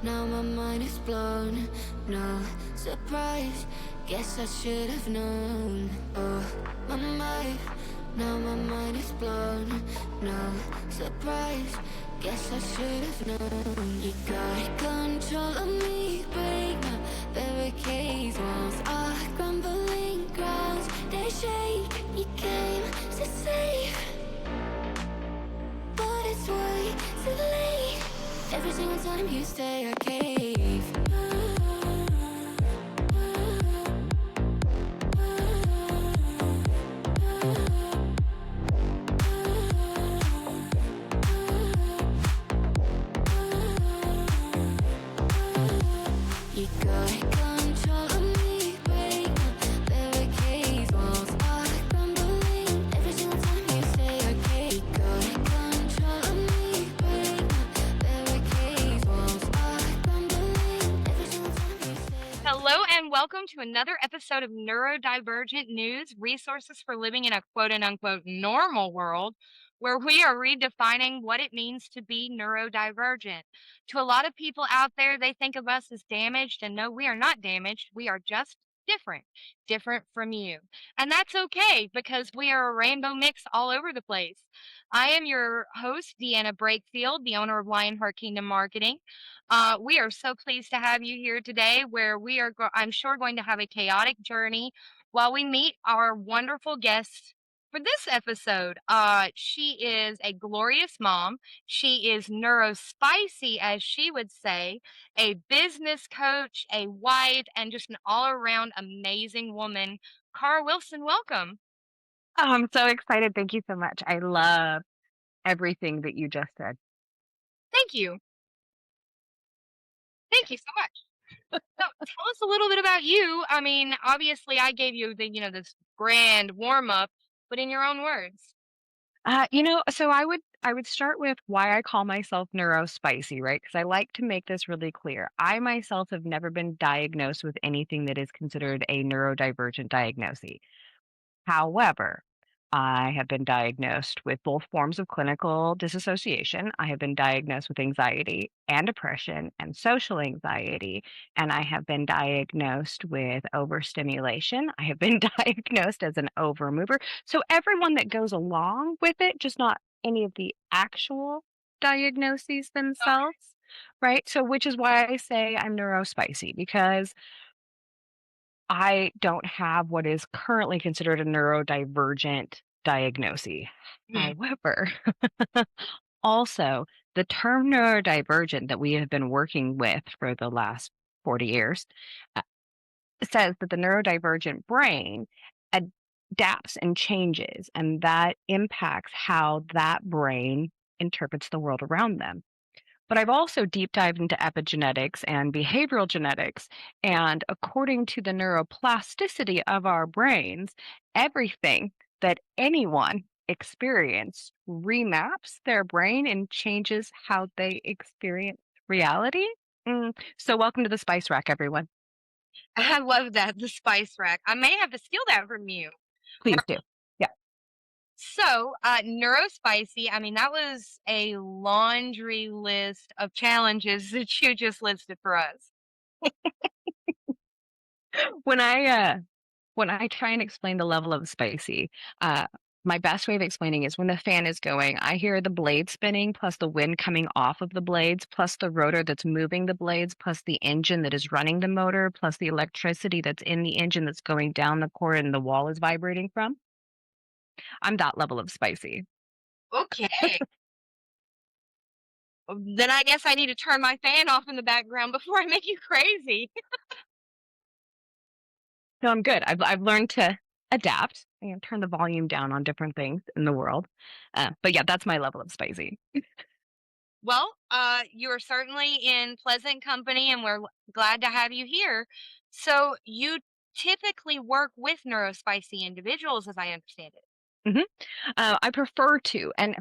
now my mind is blown. No surprise, guess I should have known. Oh, now my mind is blown. No surprise, guess I should have known. You got control of me, break my barricades. Walls are crumbling, grounds they shake. You came to save, but it's way too late. Every single time you say I cave. You got control of me, break my barricades. Walls are crumbling. Every single time you say I cave. You got control of me, break my barricades. Walls are crumbling. Every single time you say. Hello and welcome to another episode of Neurodivergent News, resources for living in a quote unquote normal world, where we are redefining what it means to be neurodivergent. To a lot of people out there, they think of us as damaged, and no, we are not damaged. We are just different from you. And that's okay because we are a rainbow mix all over the place. I am your host, Deanna Brakefield, the owner of Lionheart Kingdom Marketing. We are so pleased to have you here today, where we are, I'm sure, going to have a chaotic journey while we meet our wonderful guest for this episode. She is a glorious mom. She is neurospicy, as she would say, a business coach, a wife, and just an all around amazing woman. Cara Wilson, welcome. Oh, I'm so excited. Thank you so much. I love everything that you just said. Thank you. Thank you so much. So tell us a little bit about you. I mean, obviously I gave you this grand warm up, but in your own words. So I would start with why I call myself neurospicy, right? Because I like to make this really clear. I myself have never been diagnosed with anything that is considered a neurodivergent diagnosis. However, I have been diagnosed with both forms of clinical disassociation. I have been diagnosed with anxiety and depression and social anxiety. And I have been diagnosed with overstimulation. I have been diagnosed as an overmover. So, everyone that goes along with it, just not any of the actual diagnoses themselves, right? So, which is why I say I'm neurospicy because I don't have what is currently considered a neurodivergent diagnosis. Mhm. However, also the term neurodivergent that we have been working with for the last 40 years uh, says that the neurodivergent brain adapts and changes, and that impacts how that brain interprets the world around them. But I've also deep dived into epigenetics and behavioral genetics. And according to the neuroplasticity of our brains, everything that anyone experience remaps their brain and changes how they experience reality. So, welcome to the Spice Rack, everyone. I love that, the spice rack. I may have to steal that from you. Please do. Yeah. So, neurospicy, I mean, that was a laundry list of challenges that you just listed for us. When I try and explain the level of spicy, uh, my best way of explaining is when the fan is going, I hear the blade spinning, plus the wind coming off of the blades, plus the rotor that's moving the blades, plus the engine that is running the motor, plus the electricity that's in the engine that's going down the cord and the wall is vibrating from. I'm that level of spicy. Okay. Then I guess I need to turn my fan off in the background before I make you crazy. So I'm good. I've learned to adapt and turn the volume down on different things in the world. But yeah, that's my level of spicy. Well, you are certainly in pleasant company, and we're glad to have you here. So, you typically work with neurospicy individuals, as I understand it. hmm I prefer to, and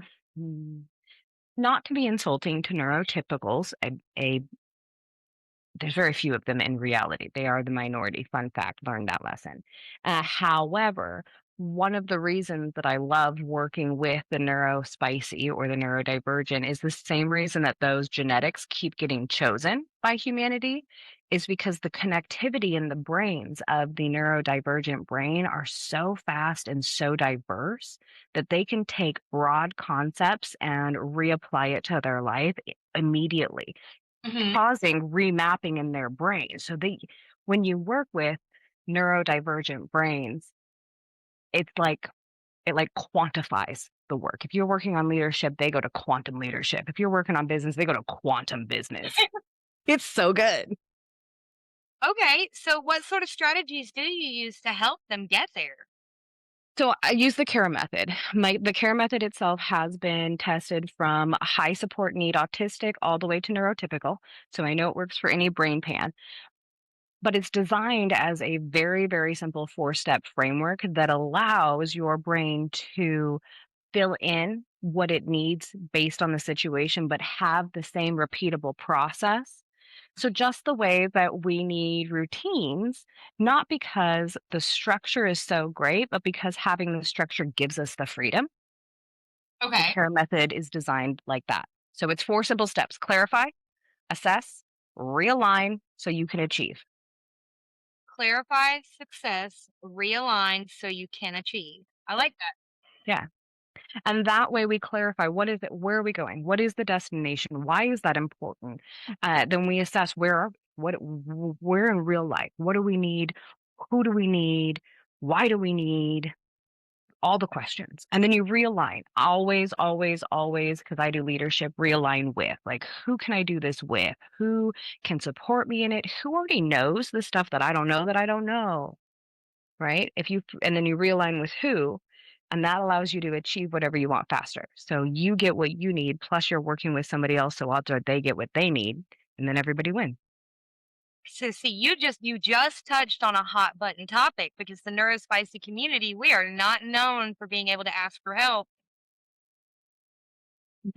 not to be insulting to neurotypicals, there's very few of them in reality. They are the minority. Fun fact, learned that lesson. However, one of the reasons that I love working with the neurospicy or the neurodivergent is the same reason that those genetics keep getting chosen by humanity is because the connectivity in the brains of the neurodivergent brain are so fast and so diverse that they can take broad concepts and reapply it to their life immediately, Hmm. causing remapping in their brain. So when you work with neurodivergent brains, it's like it like quantifies the work. If you're working on leadership, they go to quantum leadership. If you're working on business, they go to quantum business. It's so good. Okay, so what sort of strategies do you use to help them get there? So I use the Cara method. The Cara method itself has been tested from high support need autistic all the way to neurotypical. So I know it works for any brain pan, but it's designed as a very, very simple four-step framework that allows your brain to fill in what it needs based on the situation, but have the same repeatable process. So, just the way that we need routines, not because the structure is so great, but because having the structure gives us the freedom. The Okay. CARE method is designed like that. So, it's four simple steps: clarify, assess, realign so you can achieve. Clarify success, realign so you can achieve. I like that. Yeah. And that way we clarify what is it, where are we going? What is the destination? Why is that important? Then we assess where in real life, what do we need? Who do we need? Why do we need? All the questions. And then you realign. Always, always, always, because I do leadership, realign with like who can I do this with? Who can support me in it? Who already knows the stuff that I don't know? Right? If you and then you realign with who, and that allows you to achieve whatever you want faster. So you get what you need, plus you're working with somebody else, so odds are they get what they need, and then everybody wins. So see, you just touched on a hot button topic because the neurospicy community, we are not known for being able to ask for help.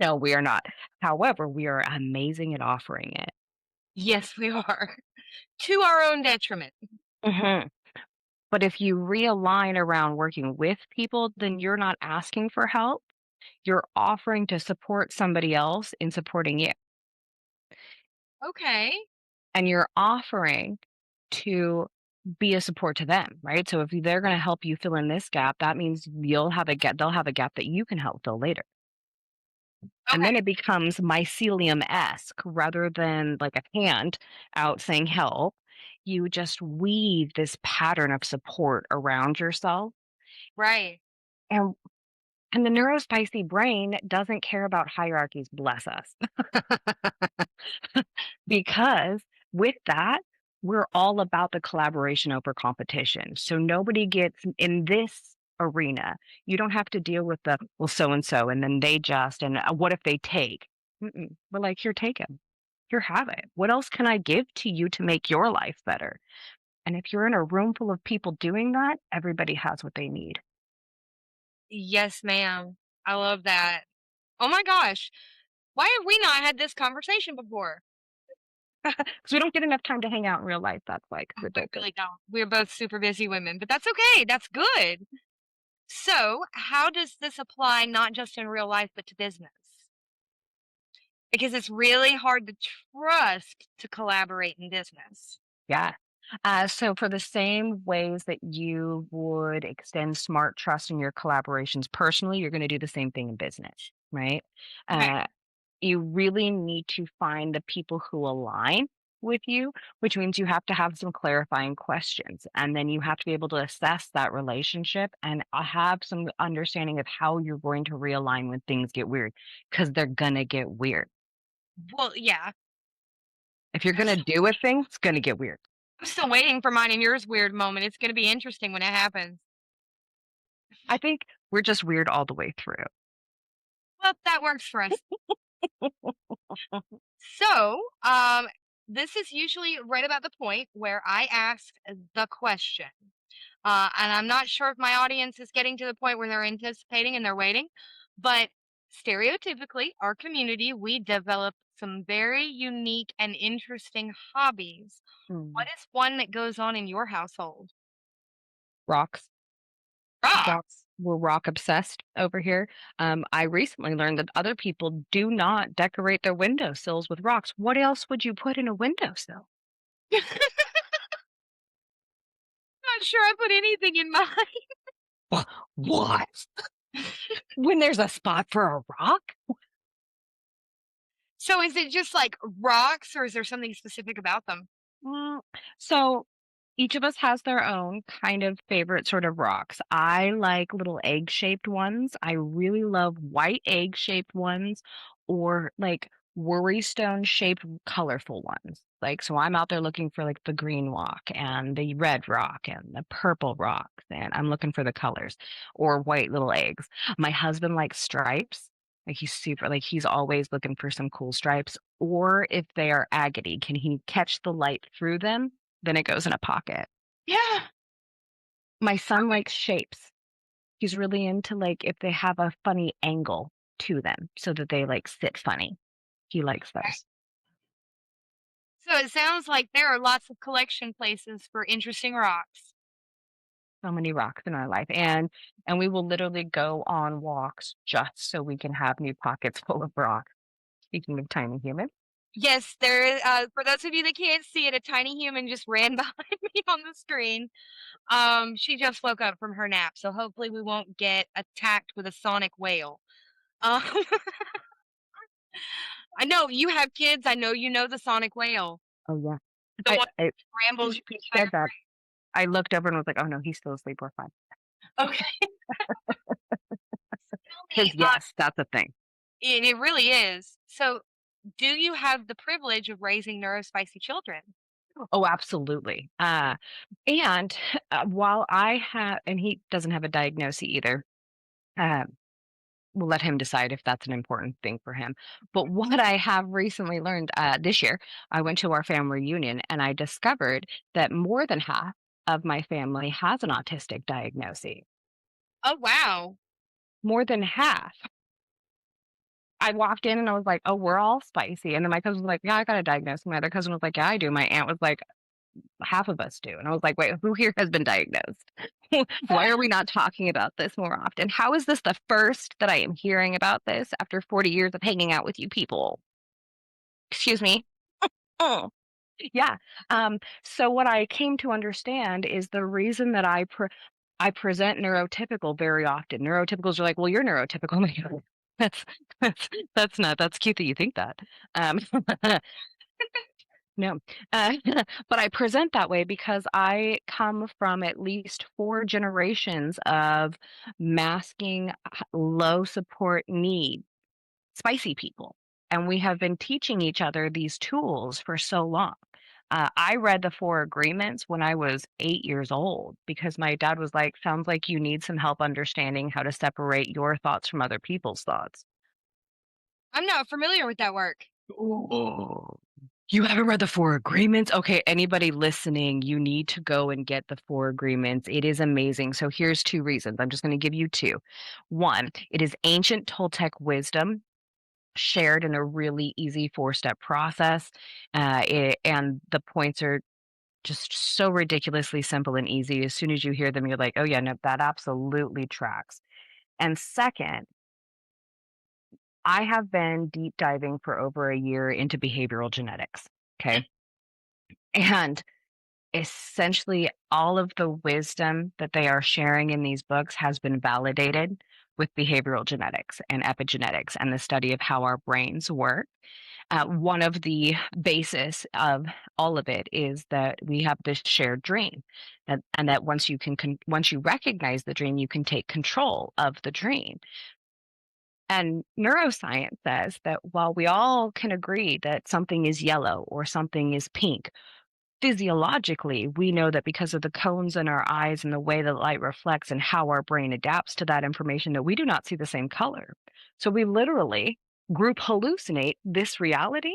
No, we are not. However, we are amazing at offering it. Yes, we are. To our own detriment. Mhm. But if you realign around working with people, then you're not asking for help. You're offering to support somebody else in supporting you. Okay. And you're offering to be a support to them, right? So if they're going to help you fill in this gap, that means they'll have a gap that you can help fill later. And then Okay. it becomes mycelium-esque rather than like a hand out saying help. You just weave this pattern of support around yourself. Right. And And the neurospicy brain doesn't care about hierarchies, bless us. Because with that, we're all about the collaboration over competition. So nobody gets in this arena. You don't have to deal with the, well, so and so, and then they just, and what if they take? Mm-mm. We're like, here, take it. Here, have it. What else can I give to you to make your life better? And if you're in a room full of people doing that, everybody has what they need. Yes, ma'am. I love that. Oh my gosh. Why have we not had this conversation before? Because we don't get enough time to hang out in real life. That's why, 'cause we're We both busy. really don't. We're both super busy women, but that's okay. That's good. So, how does this apply not just in real life, but to business? Because it's really hard to trust to collaborate in business. Yeah. So for the same ways that you would extend smart trust in your collaborations personally, you're going to do the same thing in business, right? Okay. Uh, you really need to find the people who align with you, which means you have to have some clarifying questions. And then you have to be able to assess that relationship and have some understanding of how you're going to realign when things get weird, because they're going to get weird. Well, yeah. If you're I'm going to still, do a thing, it's going to get weird. I'm still waiting for mine and yours weird moment. It's going to be interesting when it happens. I think we're just weird all the way through. Well, that works for us. So, this is usually right about the point where I ask the question. And I'm not sure if my audience is getting to the point where they're anticipating and they're waiting, but stereotypically, our community, we develop some very unique and interesting hobbies. Mm. What is one that goes on in your household? Rocks. Ah, We're rock obsessed over here. I recently learned that other people do not decorate their windowsills with rocks. What else would you put in a windowsill? not sure I put anything in mine. What? When there's a spot for a rock? So is it just like rocks or is there something specific about them? Mm, So each of us has their own kind of favorite sort of rocks. I like little egg-shaped ones. I really love white egg-shaped ones or like worrystone-shaped colorful ones. Like, so I'm out there looking for like the green rock and the red rock and the purple rocks, and I'm looking for the colors or white little eggs. My husband likes stripes. Like he's always looking for some cool stripes. Or if they are agate, can he catch the light through them? Then it goes in a pocket. Yeah. My son likes shapes. He's really into like if they have a funny angle to them so that they like sit funny. He likes those. So it sounds like there are lots of collection places for interesting rocks. So many rocks in our life. And we will literally go on walks just so we can have new pockets full of rocks. Speaking of tiny human. Yes, for those of you that can't see it, a tiny human just ran behind me on the screen. She just woke up from her nap, so hopefully we won't get attacked with a sonic whale. Um, I know you have kids. I know you know the sonic whale, Oh yeah. the one I that rambles He your said entire that. I looked over and was like, oh no, he's still asleep. We're fine. brain. Okay, tell me, Because yes, that's a thing. it really is. So, do you have the privilege of raising neurospicy children? Oh, absolutely. And while I have, and he doesn't have a diagnosis either. Uh, we'll let him decide if that's an important thing for him. But what I have recently learned this year, I went to our family reunion and I discovered that more than half of my family has an autistic diagnosis. Oh wow. More than half. I walked in and I was like, oh, we're all spicy. And then my cousin was like, yeah, I got a diagnosis. My other cousin was like, yeah, I do. My aunt was like, half of us do. And I was like, wait, who here has been diagnosed? Why are we not talking about this more often? How is this the first that I am hearing about this after 40 years of hanging out with you people? Excuse me. Oh, yeah. So what I came to understand is the reason that I present neurotypical very often. Neurotypicals are like, well, you're neurotypical. I'm like, "Oh, that's that's cute that you think that. Um, No, uh, but I present that way because I come from at least 4 generations of masking low support need, spicy people, and we have been teaching each other these tools for so long. I read the 4 agreements when I was 8 years old because my dad was like, "Sounds like you need some help understanding how to separate your thoughts from other people's thoughts." I'm not familiar with that work. Oh. You haven't read the 4 agreements? Okay, anybody listening, you need to go and get the 4 agreements. It is amazing. So here's 2 reasons. I'm just going to give you 2. 1, it is ancient Toltec wisdom shared in a really easy 4-step process. And the points are just so ridiculously simple and easy. As soon as you hear them, you're like, oh, yeah, no, that absolutely tracks. And second, I have been deep diving for over a year into behavioral genetics. Okay. And essentially, all of the wisdom that they are sharing in these books has been validated with behavioral genetics and epigenetics and the study of how our brains work. One of the basis of all of it is that we have this shared dream, and that once you recognize the dream, you can take control of the dream. And neuroscience says that while we all can agree that something is yellow or something is pink, physiologically, we know that because of the cones in our eyes and the way the light reflects and how our brain adapts to that information, that we do not see the same color. So we literally group hallucinate this reality.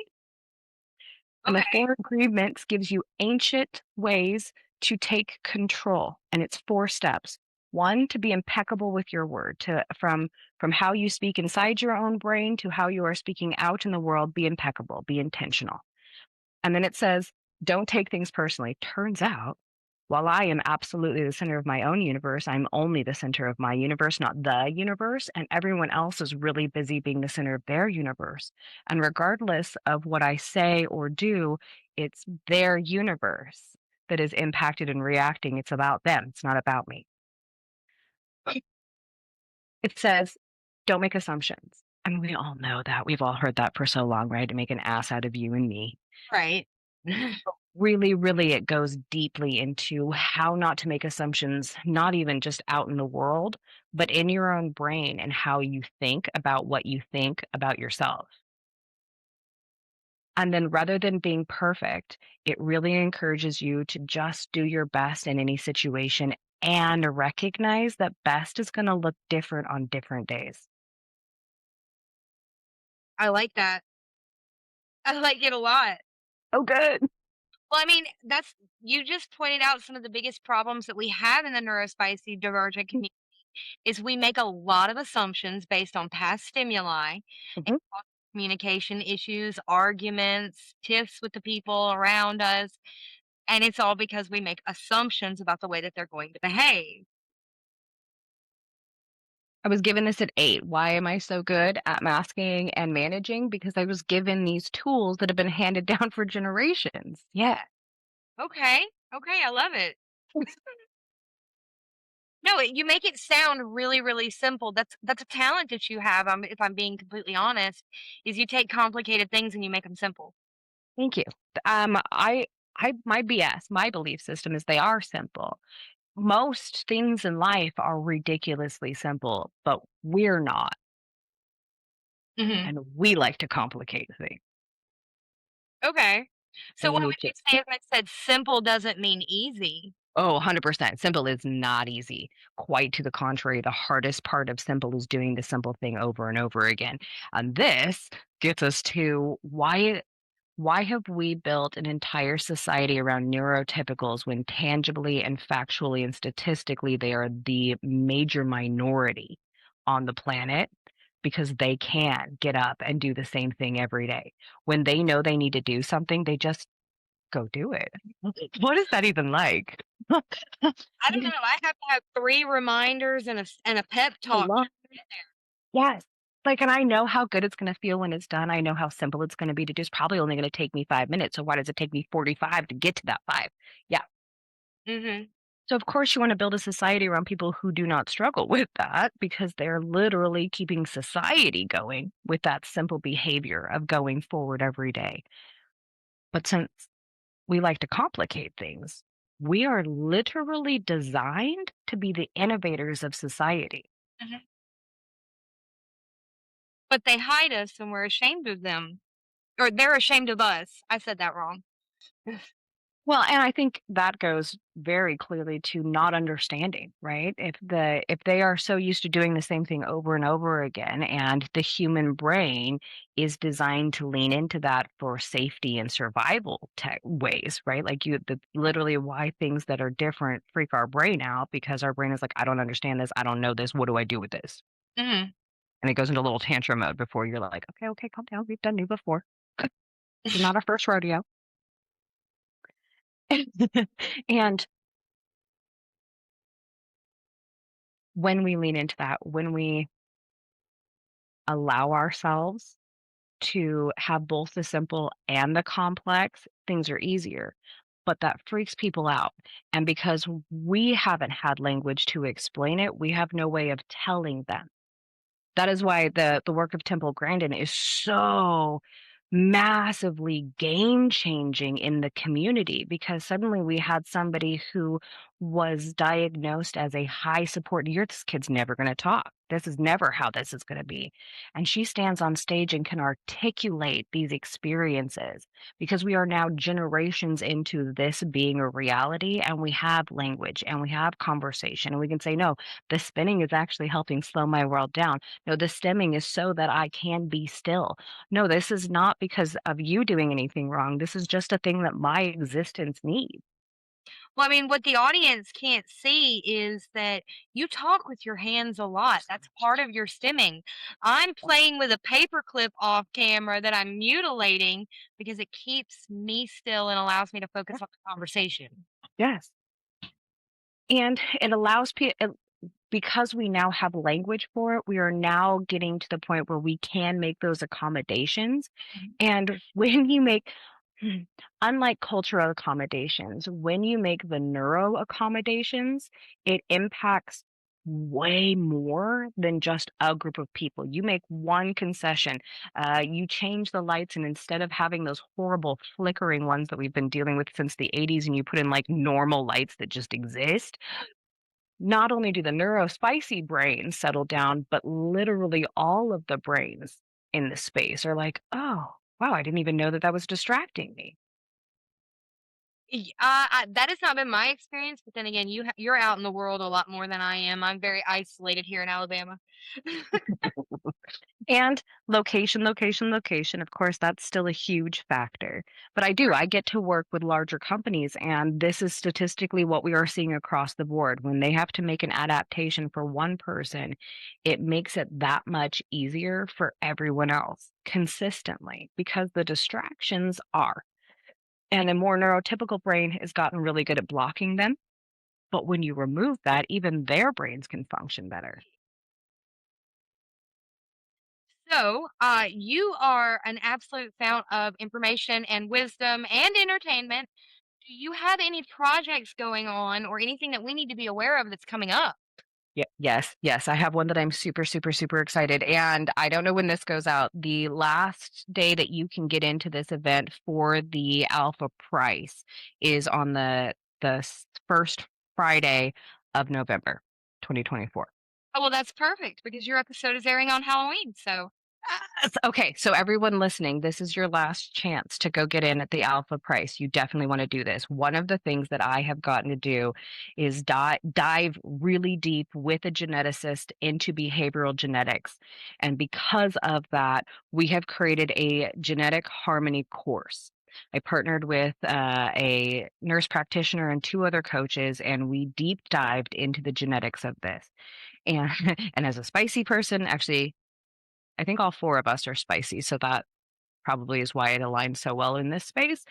And the Okay. 4 agreements gives you ancient ways to take control. And it's 4 steps. 1, to be impeccable with your word, from how you speak inside your own brain to how you are speaking out in the world, be impeccable, be intentional. And then it says, don't take things personally. Turns out While I am absolutely the center of my own universe, I'm only the center of my universe, not the universe. And everyone else is really busy being the center of their universe. And regardless of what I say or do, it's their universe that is impacted and reacting. It's about them, it's not about me. It says, don't make assumptions. I mean, we all know that. We've all heard that for so long, right? To make an ass out of you and me. Right. Really, really, it goes deeply into how not to make assumptions, not even just out in the world, but in your own brain and how you think about what you think about yourself. And then rather than being perfect, it really encourages you to just do your best in any situation and recognize that best is going to look different on different days. I like that. I like it a lot. Oh, good. Well, I mean, that's you just pointed out some of the biggest problems that we have in the neurospicy divergent community is we make a lot of assumptions based on past stimuli and Mhm. cause communication issues, arguments, tiffs with the people around us, and it's all because we make assumptions about the way that they're going to behave. I was given this at 8. Why am I so good at masking and managing? Because I was given these tools that have been handed down for generations. Yeah. Okay, okay, I love it. No, you make it sound really, really simple. That's a talent that you have. If I'm being completely honest, is you take complicated things and you make them simple. Thank you. I my BS, my belief system is they are simple. Most things in life are ridiculously simple, but we're not, Hmm. and we like to complicate things, Okay. So and what we need would to you say if I said simple doesn't mean easy? Oh, 100%. Simple is not easy. Quite to the contrary, the hardest part of simple is doing the simple thing over and over again. And this gets us to why have we built an entire society around neurotypicals when tangibly and factually and statistically they are the major minority on the planet because they can get up and do the same thing every day. When they know they need to do something, they just go do it. What is that even like? I don't know. I have to have 3 reminders and a pep A talk lot. just to get there. Yes. Like, and I know how good it's gonna feel when it's done. I know how simple it's gonna be to do. It's probably only gonna take me 5 minutes, so why does it take me 45 to get to that 5? Yeah. Mhm. So, of course, you wanna build a society around people who do not struggle with that because they're literally keeping society going with that simple behavior of going forward every day. But since we like to complicate things, we are literally designed to be the innovators of society. Mhm. But they hide us and we're ashamed of them. Or they're ashamed of us. I said that wrong. Well, and I think that goes very clearly to not understanding, right? If they are so used to doing the same thing over and over again, and the human brain is designed to lean into that for safety and survival tech ways, right? Like literally why things that are different freak our brain out because our brain is like, I don't understand this, I don't know this, what do I do with this? Mhm. And it goes into a little tantrum mode before you're like, okay, okay, calm down, we've done new before. This is not our first rodeo. And when we lean into that, when we allow ourselves to have both the simple and the complex, things are easier. But that freaks people out. And because we haven't had language to explain it, we have no way of telling them. That is why the work of Temple Grandin is so massively game changing in the community because suddenly we had somebody who was diagnosed as a high support this kid's never going to talk, this is never how this is going to be, and she stands on stage and can articulate these experiences because we are now generations into this being a reality and we have language and we have conversation and we can say no, the spinning is actually helping slow my world down. No, the stemming is so that I can be still. No, this is not because of you doing anything wrong. This is just a thing that my existence needs. Well, I mean, what the audience can't see is that you talk with your hands a lot. That's part of your stimming. I'm playing with a paperclip off camera that I'm mutilating because it keeps me still and allows me to Yeah. focus on the conversation. Yes. And it allows people, because we now have language for it, we are now getting to the point where we can make those accommodations. Mhm. And when you make, unlike cultural accommodations, when you make the neuro accommodations, it impacts way more than just a group of people. You make one concession, you change the lights, and instead of having those horrible flickering ones that we've been dealing with since the 80s, and you put in like normal lights that just exist, not only do the neurospicy brains settle down, but literally all of the brains in the space are like, oh, wow, I didn't even know that that was distracting me. That has not been my experience, but then again, you're out in the world a lot more than I am. I'm very isolated here in Alabama. And location, location, location. Of course, that's still a huge factor. But I get to work with larger companies, and this is statistically what we are seeing across the board. When they have to make an adaptation for one person, it makes it that much easier for everyone else consistently because the distractions are. And a more neurotypical brain has gotten really good at blocking them. But when you remove that, even their brains can function better. So, you are an absolute fount of information and wisdom and entertainment. Do you have any projects going on or anything that we need to be aware of that's coming up? Yes, yes. I have one that I'm super, super, super excited. And I don't know when this goes out. The last day that you can get into this event for the alpha price is on the first Friday of November, 2024. Oh, well, that's perfect because your episode is airing on Halloween. So, Okay, so everyone listening, this is your last chance to go get in at the alpha price. You definitely want to do this. One of the things that I have gotten to do is dive really deep with a geneticist into behavioral genetics. And because of that, we have created a genetic harmony course. I partnered with a nurse practitioner and two other coaches, and we deep dived into the genetics of this. And and as a spicy person, actually, I think all four of us are spicy, so that probably is why it aligns so well in this space.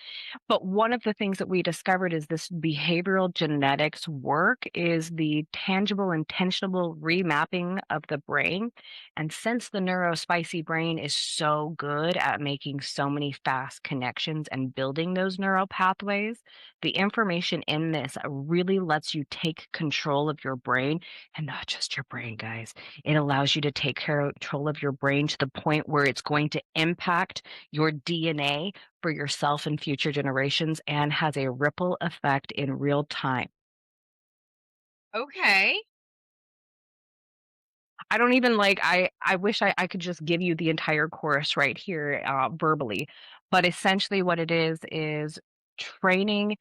But one of the things that we discovered is this behavioral genetics work is the tangible, intentional remapping of the brain. And since the neurospicy brain is so good at making so many fast connections and building those neural pathways, the information in this really lets you take control of your brain, and not just your brain, guys. It allows you to take control of your brain to the point where it's going to impact your DNA for yourself and future generations and has a ripple effect in real time. okay. I don't even like I wish I could just give you the entire course right here verbally, but essentially what it is training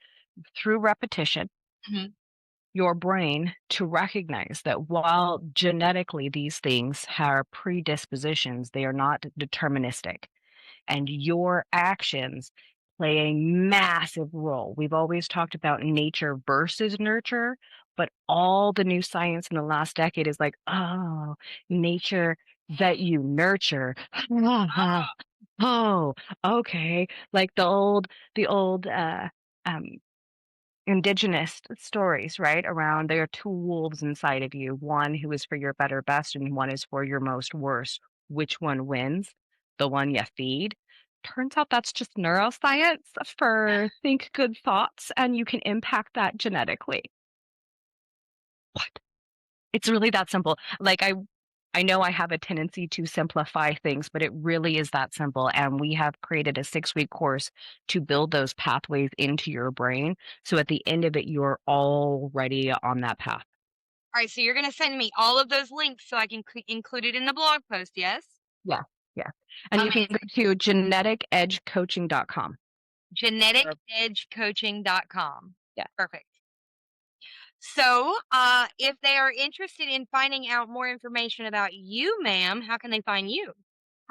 through repetition Mhm. your brain to recognize that while genetically these things are predispositions, they are not deterministic. And your actions play a massive role. We've always talked about nature versus nurture, but all the new science in the last decade is like, oh, nature that you nurture. Oh, okay. Like the old um indigenous stories, right? Around there are two wolves inside of you, one who is for your better best and one is for your most worst. Which one wins? The one you feed. Turns out that's just neuroscience for think good thoughts and you can impact that genetically. What? It's really that simple. Like I know I have a tendency to simplify things, but it really is that simple. And we have created a 6-week course to build those pathways into your brain. So at the end of it, you're already on that path. All right. So, you're going to send me all of those links so I can include it in the blog post. Yes. Yeah. Yeah. And you can Amazing. go to geneticedgecoaching.com. GeneticEdgeCoaching.com. Yeah. Perfect. So, if they are interested in finding out more information about you, ma'am, how can they find you?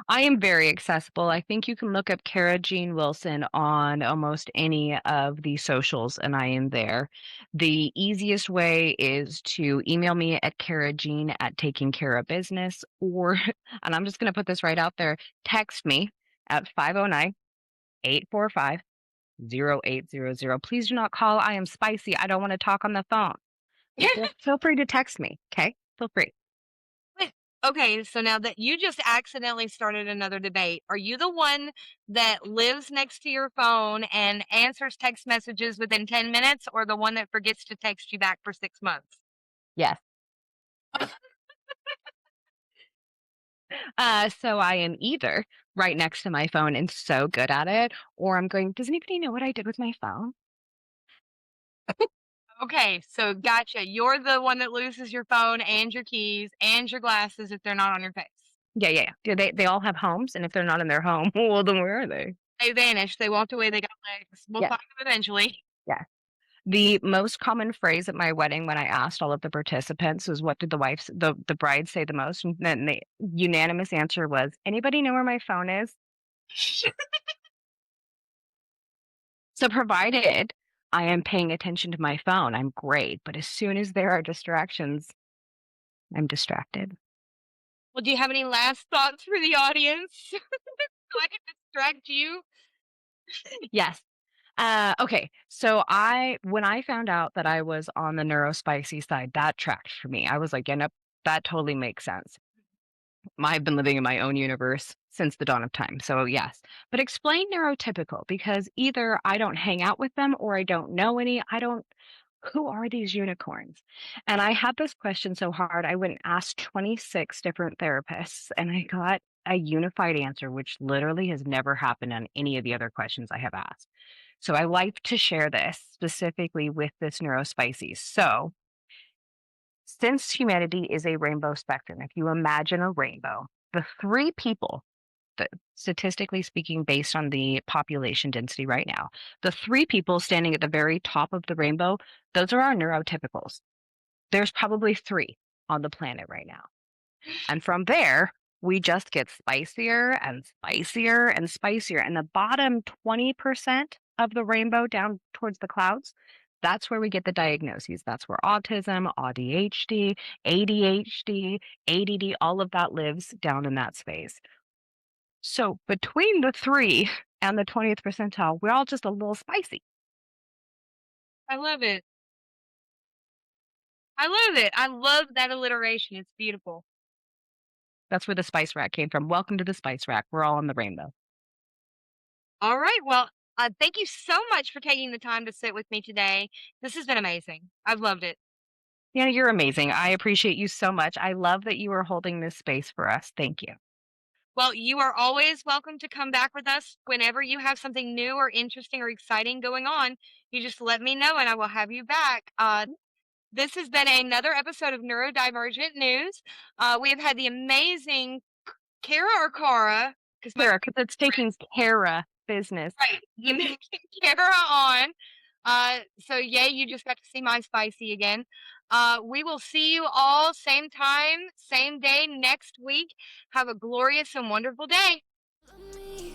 I am very accessible. I think you can look up Cara Jean Wilson on almost any of the socials, and I am there. The easiest way is to email me at Jean at Taking Care of Business, or, and I'm just going to put this right out there, text me at 509-845-0800. Please do not call. I am spicy. I don't want to talk on the phone. Feel free to text me. Okay. Feel free. Wait, okay, so now that you just accidentally started another debate, are you the one that lives next to your phone and answers text messages within 10 minutes, or the one that forgets to text you back for 6 months? Yes. So I am either right next to my phone and so good at it, or I'm going, does anybody know what I did with my phone? Okay, so gotcha. You're the one that loses your phone and your keys and your glasses if they're not on your face. Yeah, yeah, yeah. They all have homes, and if they're not in their home, well, then where are they? They vanished. They walked away. They got legs. We'll Yeah, find them eventually. yeah. The most common phrase at my wedding when I asked all of the participants was, "What did the bride say the most?" And then the unanimous answer was, "Anybody know where my phone is?" So provided I am paying attention to my phone, I'm great. But as soon as there are distractions, I'm distracted. Well, do you have any last thoughts for the audience so I can distract you? Yes. Okay. So when I found out that I was on the neurospicy side, that tracked for me. I was like, yeah, nope, that totally makes sense. I've been living in my own universe since the dawn of time. So yes, but explain neurotypical because either I don't hang out with them or I don't know any. I don't, who are these unicorns? And I had this question so hard, I went and asked 26 different therapists and I got a unified answer, which literally has never happened on any of the other questions I have asked. So I like to share this specifically with this neurospicy. So since humanity is a rainbow spectrum, if you imagine a rainbow, the three people that statistically speaking, based on the population density right now, the three people standing at the very top of the rainbow, those are our neurotypicals. There's probably three on the planet right now. And from there, we just get spicier and spicier and spicier. And the bottom 20% of the rainbow down towards the clouds, that's where we get the diagnoses. That's where autism, ADHD, ADD, all of that lives down in that space. So between the three and the 20th percentile, we're all just a little spicy. I love it. I love it. I love that alliteration. It's beautiful. That's where the spice rack came from. Welcome to the spice rack. We're all on the rainbow. All right. Well, thank you so much for taking the time to sit with me today. This has been amazing. I've loved it. Yeah, you're amazing. I appreciate you so much. I love that you are holding this space for us. Thank you. Well, you are always welcome to come back with us whenever you have something new or interesting or exciting going on. You just let me know and I will have you back. This has been another episode of Neurodivergent News. We have had the amazing Cara or Cara, because my Kara, because it's taking Kara business. right, the amazing Cara on. So yay, you just got to see my spicy again. We will see you all same time, same day next week. Have a glorious and wonderful day. Love me